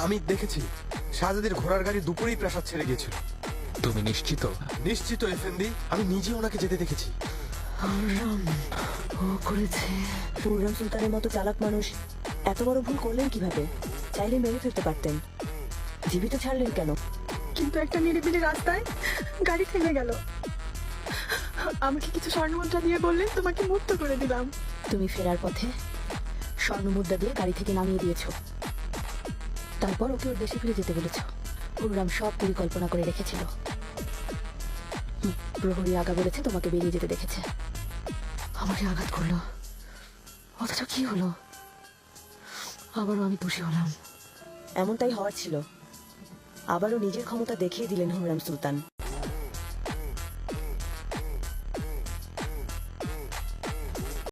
আমি দেখেছি শাহজাদের ঘোড়ার গাড়ি দুপুরেই প্রাসাদ ছেড়ে গিয়েছিল। তুমি নিশ্চিত? নিশ্চিত এফেন্দি, আমি নিজে ওনাকে যেতে দেখেছি। ও করেছে। খুররাম সুলতানের মতো চালাক মানুষ এত বড় ভুল করলেন কিভাবে? চাইলে মেরে ফেলতে পারতেন, জীবিত ছাড়লেন কেন? কিন্তু একটা নিরিবিলি রাস্তায় গাড়ি থেমে গেল। আমাকে কিছু স্বর্ণমুদ্রা দিয়ে বললেন তোমাকে মুক্ত করে দিলাম। তুমি ফেরার পথে স্বর্ণমুদ্রা দিয়ে গাড়ি থেকে নামিয়ে দিয়েছো, তারপর ওকে ওর দেশে ফিরে যেতে বলেছ। খুররাম সব পরিকল্পনা করে রেখেছিল। প্রহরী আগা বলেছে তোমাকে বেরিয়ে যেতে দেখেছে, আমাকে আঘাত করলো, অথচ কি হলো? আবারও আমি খুশি হলাম। এমনটাই হওয়ার ছিল। আবারও নিজের ক্ষমতা দেখিয়ে দিলেন খুররাম সুলতান।